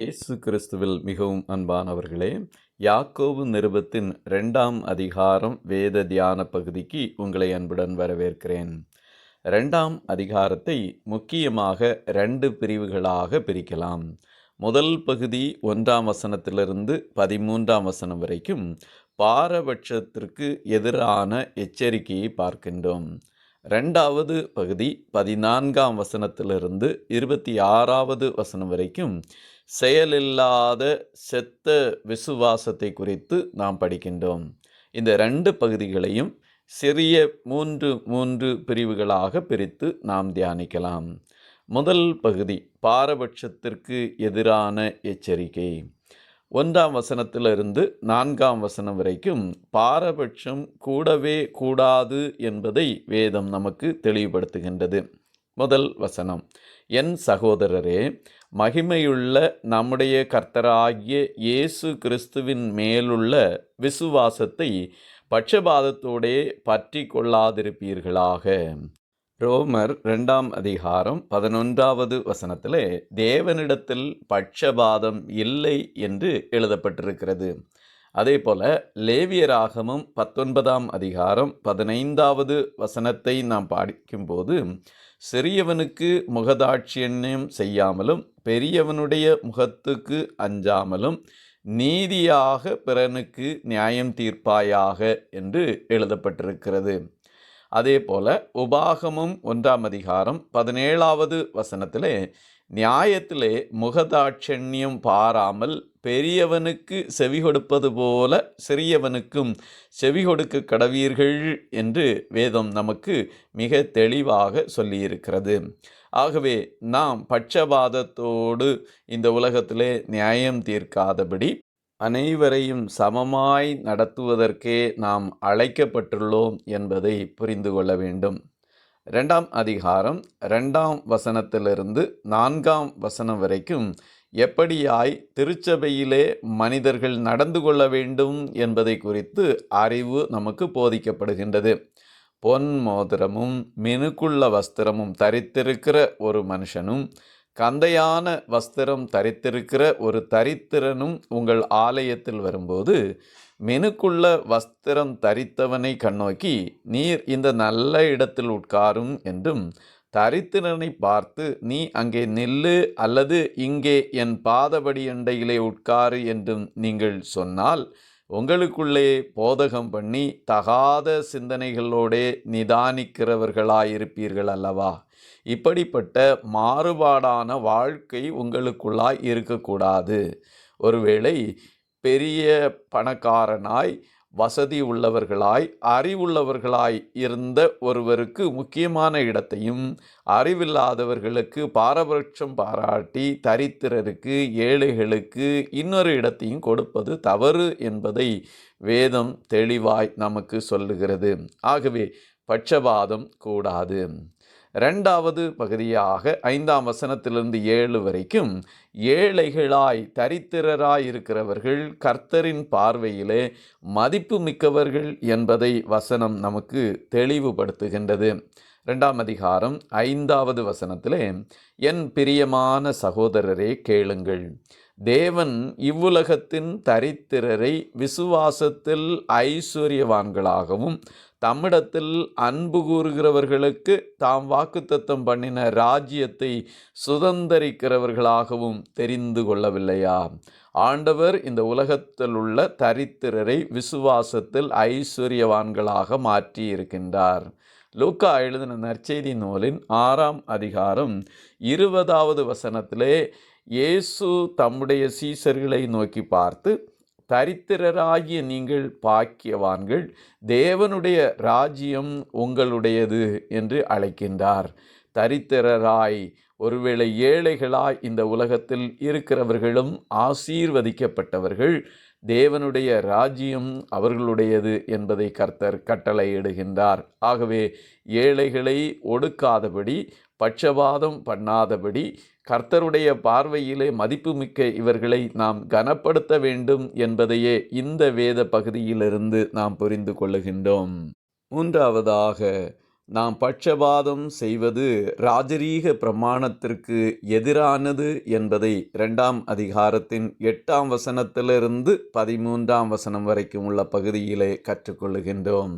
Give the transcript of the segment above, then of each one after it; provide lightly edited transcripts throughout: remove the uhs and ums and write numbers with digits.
இயேசு கிறிஸ்துவில் மிகவும் அன்பானவர்களே, யாக்கோபு நிருபத்தின் 2ஆம் அதிகாரம் வேத தியான பகுதிக்கு உங்களை அன்புடன் வரவேற்கிறேன். 2ஆம் அதிகாரத்தை முக்கியமாக 2 பிரிவுகளாக பிரிக்கலாம். முதல் பகுதி 1ஆம் வசனத்திலிருந்து 13ஆம் வசனம் வரைக்கும் பாரபட்சத்திற்கு எதிரான எச்சரிக்கையை பார்க்கின்றோம். 2வது பகுதி 14ஆம் வசனத்திலிருந்து 26வது வசனம் வரைக்கும் செயலில்லாத செத்த விசுவாசத்தை குறித்து நாம் படிக்கின்றோம். இந்த 2 பகுதிகளையும் சிறிய 3 பிரிவுகளாக பிரித்து நாம் தியானிக்கலாம். முதல் பகுதி பாரபட்சத்திற்கு எதிரான எச்சரிக்கை. 1ஆம் வசனத்திலிருந்து 4ஆம் வசனம் வரைக்கும் பாரபட்சம் கூடவே கூடாது என்பதை வேதம் நமக்கு தெளிவுபடுத்துகின்றது. முதல் வசனம், என் சகோதரரே, மகிமையுள்ள நம்முடைய கர்த்தராகிய இயேசு கிறிஸ்துவின் மேலுள்ள விசுவாசத்தை பட்சபாதத்தோடே பற்றி கொள்ளாதிருப்பீர்களாக. ரோமர் 2ஆம் அதிகாரம் 11வது வசனத்திலே தேவனிடத்தில் பட்சபாதம் இல்லை என்று எழுதப்பட்டிருக்கிறது. அதே போல லேவியராகமம் 19ஆம் அதிகாரம் 15வது வசனத்தை நாம் படிக்கும்போது, சிறியவனுக்கு முகதாட்சியண்யம் செய்யாமலும் பெரியவனுடைய முகத்துக்கு அஞ்சாமலும் நீதியாக பிறனுக்கு நியாயம் தீர்ப்பாயாக என்று எழுதப்பட்டிருக்கிறது. அதே போல உபாகமம் 1ஆம் அதிகாரம் 17வது வசனத்திலே நியாயத்திலே முகதாட்சண்யம் பாராமல் பெரியவனுக்கு செவி கொடுப்பது போல சிறியவனுக்கும் செவி கொடுக்க கடவீர்கள் என்று வேதம் நமக்கு மிக தெளிவாக சொல்லியிருக்கிறது. ஆகவே நாம் பட்சபாதத்தோடு இந்த உலகத்திலே நியாயம் தீர்க்காதபடி அனைவரையும் சமமாய் நடத்துவதற்கே நாம் அழைக்கப்பட்டுள்ளோம் என்பதை புரிந்து கொள்ள வேண்டும். 2ஆம் அதிகாரம் 2ஆம் வசனத்திலிருந்து 4ஆம் வசனம் வரைக்கும் எப்படியாய் திருச்சபையிலே மனிதர்கள் நடந்து கொள்ள வேண்டும் என்பதை குறித்து அறிவு நமக்கு போதிக்கப்படுகின்றது. பொன் மோதிரமும் மினுக்குள்ள வஸ்திரமும் தரித்திருக்கிற ஒரு மனுஷனும் கந்தையான வஸ்திரம் தரித்திருக்கிற ஒரு தரித்திரனும் உங்கள் ஆலயத்தில் வரும்போது, மினுக்குள்ள வஸ்திரம் தரித்தவனை கண்ணோக்கி, நீர் இந்த நல்ல இடத்தில் உட்காரும் என்றும், தரித்திரனை பார்த்து, நீ அங்கே நில்லு அல்லது இங்கே என் பாதபடி அண்டையிலே உட்காரு என்றும் நீங்கள் சொன்னால், உங்களுக்குள்ளே போதகம் பண்ணி தகாத சிந்தனைகளோடே நிதானிக்கிறவர்களாயிருப்பீர்கள் அல்லவா? இப்படிப்பட்ட மாறுபாடான வாழ்க்கை உங்களுக்குள்ளாய் இருக்கக்கூடாது. ஒருவேளை பெரிய பணக்காரனாய் வசதி உள்ளவர்களாய் அறிவுள்ளவர்களாய் இருந்த ஒருவருக்கு முக்கியமான இடத்தையும் அறிவில்லாதவர்களுக்கு பாரபட்சம் பாராட்டி தரித்திரருக்கு ஏழைகளுக்கு இன்னொரு இடத்தையும் கொடுப்பது தவறு என்பதை வேதம் தெளிவாய் நமக்கு சொல்லுகிறது. ஆகவே பட்சபாதம் கூடாது. 2வது பகுதியாக 5ஆம் வசனத்திலிருந்து 7 வரைக்கும் ஏழைகளாய் தரித்திரராய் இருக்கிறவர்கள் கர்த்தரின் பார்வையிலே மதிப்பு மிக்கவர்கள் என்பதை வசனம் நமக்கு தெளிவுபடுத்துகின்றது. 2ஆம் அதிகாரம் 5வது வசனத்திலே, என் பிரியமான சகோதரரே கேளுங்கள், தேவன் இவ்வுலகத்தின் தரித்திரரை விசுவாசத்தில் ஐஸ்வர்யவான்களாகவும் தம்மிடத்தில் அன்பு கூறுகிறவர்களுக்கு தாம் வாக்குத்தத்தம் பண்ணின ராஜ்யத்தை சுதந்தரிக்கிறவர்களாகவும் தெரிந்து கொள்ளவில்லையா? ஆண்டவர் இந்த உலகத்தில் உள்ள தரித்திரரை விசுவாசத்தில் ஐஸ்வர்யவான்களாக மாற்றி இருக்கின்றார். லூக்கா எழுதின நற்செய்தி நூலின் 6ஆம் அதிகாரம் 20வது வசனத்திலே இயேசு தம்முடைய சீசர்களை நோக்கி பார்த்து, தரித்திரராகிய நீங்கள் பாக்கியவான்கள், தேவனுடைய ராஜ்யம் உங்களுடையது என்று அழைக்கின்றார். தரித்திரராய் ஒருவேளை ஏழைகளாய் இந்த உலகத்தில் இருக்கிறவர்களும் ஆசீர்வதிக்கப்பட்டவர்கள், தேவனுடைய ராஜ்யம் அவர்களுடையது என்பதை கர்த்தர் கட்டளையிடுகின்றார். ஆகவே ஏழைகளை ஒடுக்காதபடி பட்சபாதம் பண்ணாதபடி கர்த்தருடைய பார்வையிலே மதிப்புமிக்க இவர்களை நாம் கனப்படுத்த வேண்டும் என்பதையே இந்த வேத பகுதியிலிருந்து நாம் புரிந்து கொள்ளுகின்றோம். 3வதாக நாம் பட்சபாதம் செய்வது ராஜரீக பிரமாணத்திற்கு எதிரானது என்பதை 2ஆம் அதிகாரத்தின் 8ஆம் வசனத்திலிருந்து 13ஆம் வசனம் வரைக்கும் உள்ள பகுதியிலே கற்றுக்கொள்ளுகின்றோம்.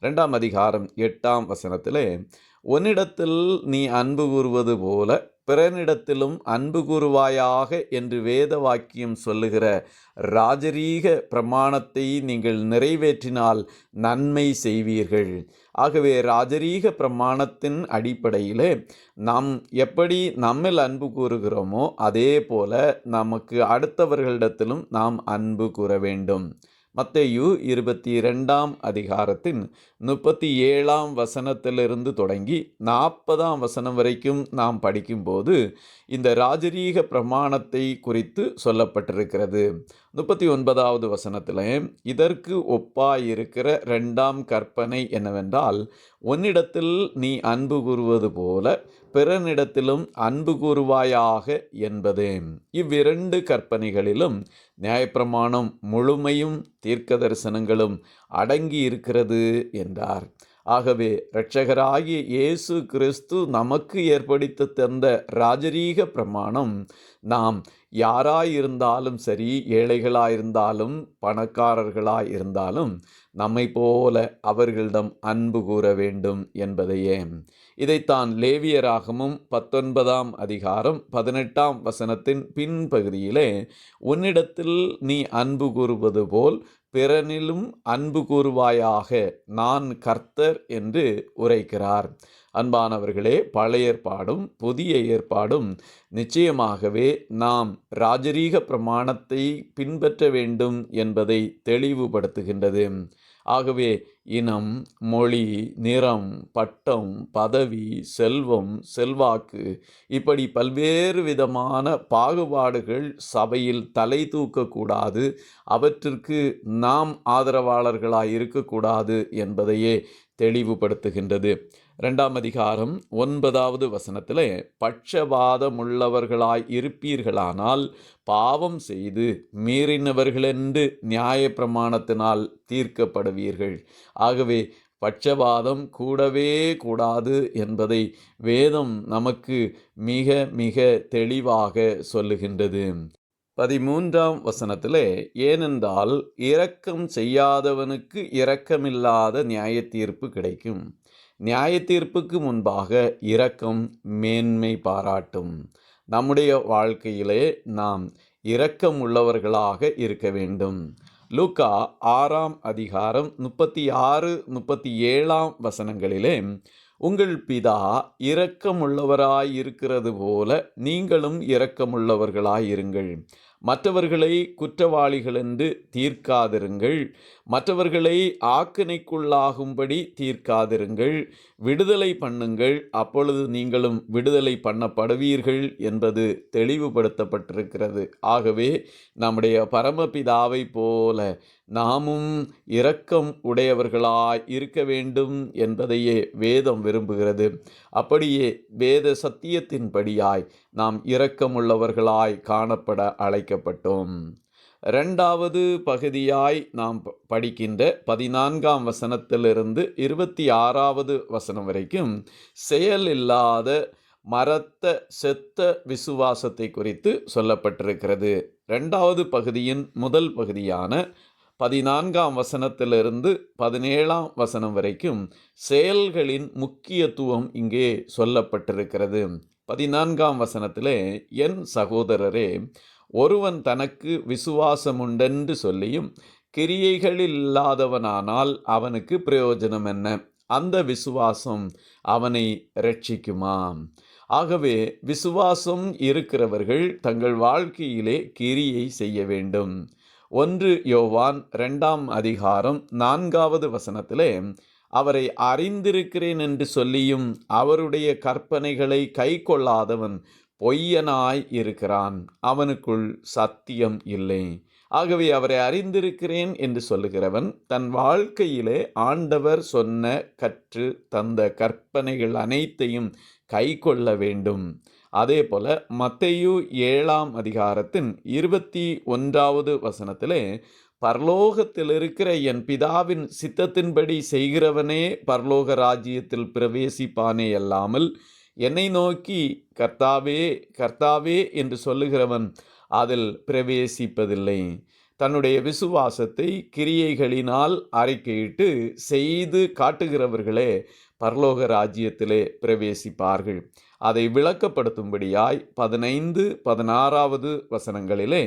2ஆம் அதிகாரம் 8ஆம் வசனத்திலே, உன்னிடத்தில் நீ அன்பு கூறுவது போல பிறனிடத்திலும் அன்பு கூறுவாயாக என்று வேத வாக்கியம் சொல்லுகிற ராஜரீக பிரமாணத்தை நீங்கள் நிறைவேற்றினால் நன்மை செய்வீர்கள். ஆகவே ராஜரீக பிரமாணத்தின் அடிப்படையிலே நாம் எப்படி நம்மில் அன்பு கூறுகிறோமோ அதே போல நமக்கு அடுத்தவர்களிடத்திலும் நாம் அன்பு கூற வேண்டும். மத்தேயு 22ஆம் அதிகாரத்தின் 37ஆம் வசனத்திலிருந்து தொடங்கி 40ஆம் வசனம் வரைக்கும் நாம் படிக்கும்போது இந்த ராஜரீக பிரமாணத்தை குறித்து சொல்லப்பட்டிருக்கிறது. 39வது வசனத்தில் இதற்கு ஒப்பாயிருக்கிற 2ஆம் கற்பனை என்னவென்றால், உன்னிடத்தில் நீ அன்பு கூறுவது போல பிறனிடத்திலும் அன்பு கூறுவாயாக என்பதே. இவ்விரண்டு கற்பனைகளிலும் நியாயப்பிரமாணம் முழுமையும் தீர்க்க தரிசனங்களும் அடங்கி இருக்கிறது என்றார். ஆகவே இரட்சகராகிய இயேசு கிறிஸ்து நமக்கு ஏற்படுத்தி தந்த ராஜரீக பிரமாணம் நாம் யாராயிருந்தாலும் சரி, ஏழைகளாயிருந்தாலும் பணக்காரர்களாயிருந்தாலும் நம்மை போல அவர்களிடம் அன்பு கூற வேண்டும் என்பதையே. இதைத்தான் லேவியராகமும் 19ஆம் அதிகாரம் 18ஆம் வசனத்தின் பின்பகுதியிலே, உன்னிடத்தில் நீ அன்பு கூறுவது போல் பிறனிலும் அன்பு கூறுவாயாக, நான் கர்த்தர் என்று உரைக்கிறார். அன்பானவர்களே, பழைய ஏற்பாடும் புதிய ஏற்பாடும் நிச்சயமாகவே நாம் ராஜரீக பிரமாணத்தை பின்பற்ற வேண்டும் என்பதை தெளிவுபடுத்துகின்றது. ஆகவே இனம், மொழி, நிறம், பட்டம், பதவி, செல்வம், செல்வாக்கு, இப்படி பல்வேறு விதமான பாகுபாடுகள் சபையில் தலை தூக்கக்கூடாது, அவற்றிற்கு நாம் ஆதரவாளர்களாய் இருக்கக்கூடாது என்பதையே தெளிவுபடுத்துகின்றது. 2ஆம் அதிகாரம் 9வது வசனத்திலே, பட்சபாதமுள்ளவர்களாய் இருப்பீர்களானால் பாவம் செய்து மீறினவர்களென்று நியாயப்பிரமாணத்தினால் தீர்க்கப்படுவீர்கள். ஆகவே பட்சபாதம் கூடவே கூடாது என்பதை வேதம் நமக்கு மிக மிக தெளிவாக சொல்லுகின்றது. 13ஆம் வசனத்திலே, ஏனென்றால் இரக்கம் செய்யாதவனுக்கு இரக்கமில்லாத நியாய தீர்ப்பு கிடைக்கும், நியாய தீர்ப்புக்கு முன்பாக இரக்கம் மேன்மை பாராட்டும். நம்முடைய வாழ்க்கையிலே நாம் இரக்கம் உள்ளவர்களாக இருக்க வேண்டும். லூக்கா 6ஆம் அதிகாரம் 36, 37ஆம் வசனங்களிலே, உங்கள் பிதா இரக்கமுள்ளவராயிருக்கிறது போல நீங்களும் இரக்கமுள்ளவர்களாயிருங்கள், மற்றவர்களை குற்றவாளிகள் என்று தீர்க்காதிருங்கள், மற்றவர்களை ஆக்கினைக்குள்ளாகும்படி தீர்க்காதிருங்கள், விடுதலை பண்ணுங்கள், அப்பொழுது நீங்களும் விடுதலை பண்ணப்படுவீர்கள் என்பது தெளிவுபடுத்தப்பட்டிருக்கிறது. ஆகவே நம்முடைய பரமபிதாவை போல நாமும் இரக்கம் உடையவர்களாய் இருக்க வேண்டும் என்பதையே வேதம் விரும்புகிறது. அப்படியே வேத சத்தியத்தின்படியாய் நாம் இரக்கமுள்ளவர்களாய் காணப்பட அழைக்கப்பட்டோம். 2வது பகுதியாய் நாம் படிக்கின்ற 14ஆம் வசனத்திலிருந்து 26வது வசனம் வரைக்கும் செயல் இல்லாத மரத்த செத்த விசுவாசத்தை குறித்து சொல்லப்பட்டிருக்கிறது. 2வது பகுதியின் முதல் பகுதியான 14ஆம் வசனத்திலிருந்து 17ஆம் வசனம் வரைக்கும் செயல்களின் முக்கியத்துவம் இங்கே சொல்லப்பட்டிருக்கிறது. 14ஆம் வசனத்திலே, என் சகோதரரே, ஒருவன் தனக்கு விசுவாசம் உண்டென்று சொல்லியும் கிரியைகளில் இல்லாதவனானால் அவனுக்கு பிரயோஜனம் என்ன? அந்த விசுவாசம் அவனை இரட்சிக்குமா? ஆகவே விசுவாசம் இருக்கிறவர்கள் தங்கள் வாழ்க்கையிலே கிரியை செய்ய வேண்டும். 1 யோவான் 2ஆம் அதிகாரம் 4வது வசனத்திலே, அவரை அறிந்திருக்கிறேன் என்று சொல்லியும் அவருடைய கற்பனைகளை கை கொள்ளாதவன் பொய்யனாய் இருக்கிறான், அவனுக்குள் சத்தியம் இல்லை. ஆகவே அவரை அறிந்திருக்கிறேன் என்று சொல்லுகிறவன் தன் வாழ்க்கையிலே ஆண்டவர் சொன்ன கற்று தந்த கற்பனைகள் அனைத்தையும் கை கொள்ள வேண்டும். அதே போல மத்தேயு 7ஆம் அதிகாரத்தின் 21வது வசனத்திலே, பரலோகத்தில் இருக்கிற என் பிதாவின் சித்தத்தின்படி செய்கிறவனே பரலோக ராஜ்யத்தில் பிரவேசிப்பானே அல்லாமல் என்னை நோக்கி கர்த்தாவே கர்த்தாவே என்று சொல்லுகிறவன் அதில் பிரவேசிப்பதில்லை. தன்னுடைய விசுவாசத்தை கிரியைகளினால் அறிக்கையிட்டு செய்து காட்டுகிறவர்களே பரலோக ராஜ்யத்திலே பிரவேசிப்பார்கள். அதை விளக்கப்படுத்தும்படியாய் 15-16 வசனங்களிலே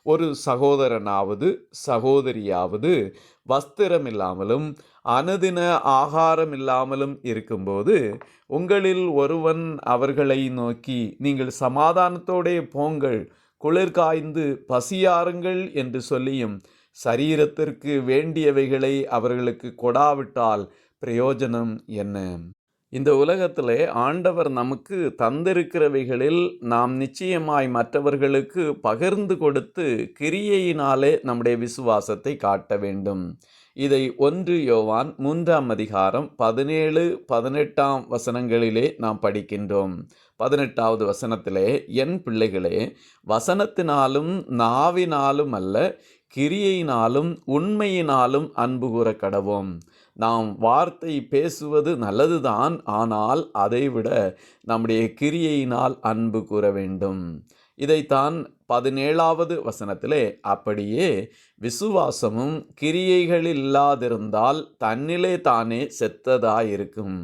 ஒரு சகோதரனாவது சகோதரியாவது வஸ்திரமில்லாமலும் அனுதின ஆகாரம் இல்லாமலும் இருக்கும்போது உங்களில் ஒருவன் அவர்களை நோக்கி நீங்கள் சமாதானத்தோடே போங்கள், குளிர் காய்ந்து பசியாருங்கள் என்று சொல்லியும் சரீரத்திற்கு வேண்டியவைகளை அவர்களுக்கு கொடாவிட்டால் பிரயோஜனம் என்ன? இந்த உலகத்திலே ஆண்டவர் நமக்கு தந்திருக்கிறவைகளில் நாம் நிச்சயமாய் மற்றவர்களுக்கு பகிர்ந்து கொடுத்து கிரியையினாலே நம்முடைய விசுவாசத்தை காட்ட வேண்டும். இதை 1 யோவான் 3 17-18 வசனங்களிலே நாம் படிக்கின்றோம். 18வது வசனத்திலே, என் பிள்ளைகளே, வசனத்தினாலும் நாவினாலும் அல்ல, கிரியையினாலும் உண்மையினாலும் அன்பு கூற கடவோம். நாம் வார்த்தை பேசுவது நல்லதுதான், ஆனால் அதைவிட நம்முடைய கிரியையினால் அன்பு கூற வேண்டும். இதைத்தான் 17வது வசனத்திலே, அப்படியே விசுவாசமும் கிரியைகள் இல்லாதிருந்தால் தன்னிலே தானே செத்ததாயிருக்கும்.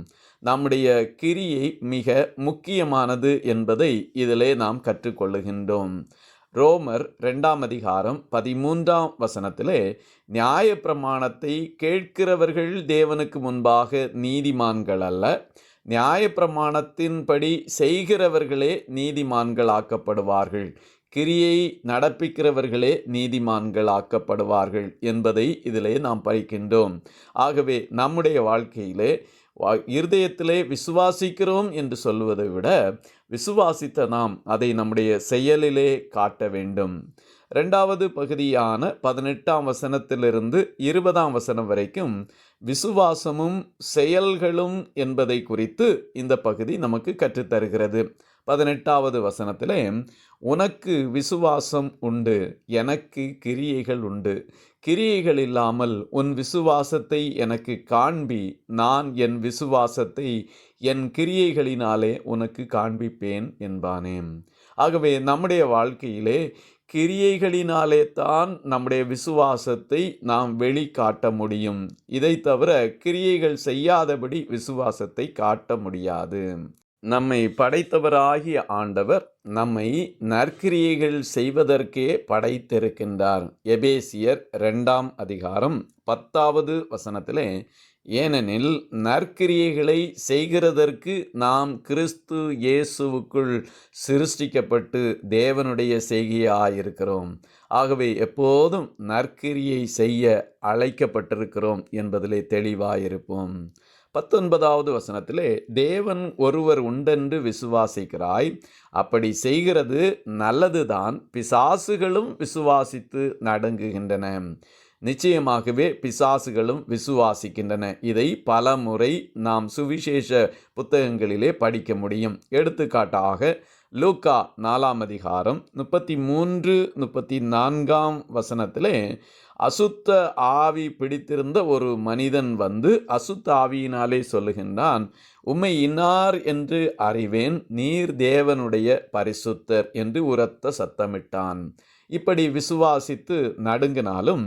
நம்முடைய கிரியை மிக முக்கியமானது என்பதை இதிலே நாம் கற்றுக்கொள்ளுகின்றோம். ரோமர் 2 வசனத்திலே, நியாயப்பிரமாணத்தை கேட்கிறவர்கள் தேவனுக்கு முன்பாக நீதிமான்கள் அல்ல, நியாயப்பிரமாணத்தின்படி செய்கிறவர்களே நீதிமான்கள் ஆக்கப்படுவார்கள், கிரியை நடப்பிக்கிறவர்களே நீதிமான்கள் ஆக்கப்படுவார்கள் என்பதை இதிலே நாம் படிக்கின்றோம். ஆகவே நம்முடைய வாழ்க்கையிலே இருதயத்திலே விசுவாசிக்கிறோம் என்று சொல்வதை விட விசுவாசித்த நாம் அதை நம்முடைய செயலிலே காட்ட வேண்டும். 2வது பகுதியான 18 வசனத்திலிருந்து 20 வசனம் வரைக்கும் விசுவாசமும் செயல்களும் என்பதை குறித்து இந்த பகுதி நமக்கு கற்றுத்தருகிறது. 18வது வசனத்திலே, உனக்கு விசுவாசம் உண்டு, எனக்கு கிரியைகள் உண்டு, கிரியைகள் இல்லாமல் உன் விசுவாசத்தை எனக்கு காண்பி, நான் என் விசுவாசத்தை என் கிரியைகளினாலே உனக்கு காண்பிப்பேன் என்பானே. ஆகவே நம்முடைய வாழ்க்கையிலே கிரியைகளினாலே தான் நம்முடைய விசுவாசத்தை நாம் வெளிக்காட்ட முடியும். இதை தவிர கிரியைகள் செய்யாதபடி விசுவாசத்தை காட்ட முடியாது. நம்மை படைத்தவராகிய ஆண்டவர் நம்மை நற்கிரியைகள் செய்வதற்கே படைத்திருக்கின்றார். எபேசியர் 2 வசனத்திலே, ஏனெனில் நற்கிரியைகளை செய்கிறதற்கு நாம் கிறிஸ்து இயேசுவுக்குள் சிருஷ்டிக்கப்பட்டு தேவனுடைய செய்கையாயிருக்கிறோம். ஆகவே எப்போதும் நற்கிரியை செய்ய அழைக்கப்பட்டிருக்கிறோம் என்பதிலே தெளிவாயிருப்போம். 19வது வசனத்திலே, தேவன் ஒருவர் உண்டென்று விசுவாசிக்கிறாய், அப்படி செய்கிறது நல்லதுதான், பிசாசுகளும் விசுவாசித்து நடுங்குகின்றன. நிச்சயமாகவே பிசாசுகளும் விசுவாசிக்கின்றன. இதை பல முறை நாம் சுவிசேஷ புத்தகங்களிலே படிக்க முடியும். எடுத்துக்காட்டாக லூக்கா 4 33-34 வசனத்திலே, அசுத்த ஆவி பிடித்திருந்த ஒரு மனிதன் வந்து அசுத்த ஆவியினாலே சொல்லுகின்றான், உம்மை இன்னார் என்று அறிவேன், நீர் தேவனுடைய பரிசுத்தர் என்று உரத்த சத்தமிட்டான். இப்படி விசுவாசித்து நடுங்கினாலும்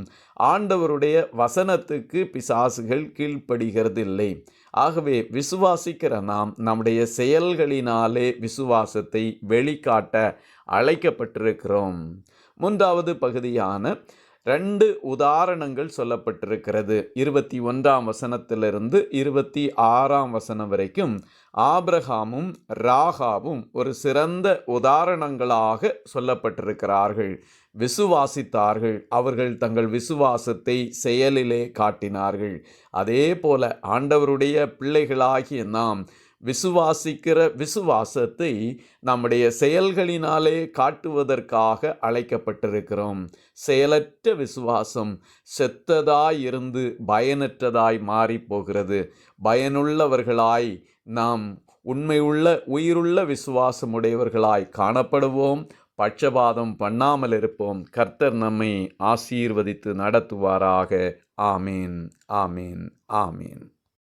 ஆண்டவருடைய வசனத்துக்கு பிசாசுகள் கீழ்ப்படுகிறதில்லை. ஆகவே விசுவாசிக்கிற நாம் நம்முடைய செயல்களினாலே விசுவாசத்தை வெளிக்காட்ட அழைக்கப்பட்டிருக்கிறோம். 3வது பகுதியான 2 உதாரணங்கள் சொல்லப்பட்டிருக்கிறது. 21 வசனத்திலிருந்து 26 வசனம் வரைக்கும் ஆபிரகாமும் ராகாவும் ஒரு சிறந்த உதாரணங்களாக சொல்லப்பட்டிருக்கிறார்கள். விசுவாசித்தார்கள், அவர்கள் தங்கள் விசுவாசத்தை செயலிலே காட்டினார்கள். அதே போல ஆண்டவருடைய பிள்ளைகளாகிய நாம் விசுவாசிக்கிற விசுவாசத்தை நம்முடைய செயல்களினாலே காட்டுவதற்காக அழைக்கப்பட்டிருக்கிறோம். செயலற்ற விசுவாசம் செத்ததாயிருந்து பயனற்றதாய் மாறி போகிறது. பயனுள்ளவர்களாய் நாம் உண்மையுள்ள உயிருள்ள விசுவாசமுடையவர்களாய் காணப்படுவோம். பட்சபாதம் பண்ணாமல் இருப்போம். கர்த்தர் நம்மை ஆசீர்வதித்து நடத்துவாராக. ஆமீன், ஆமீன், ஆமீன்.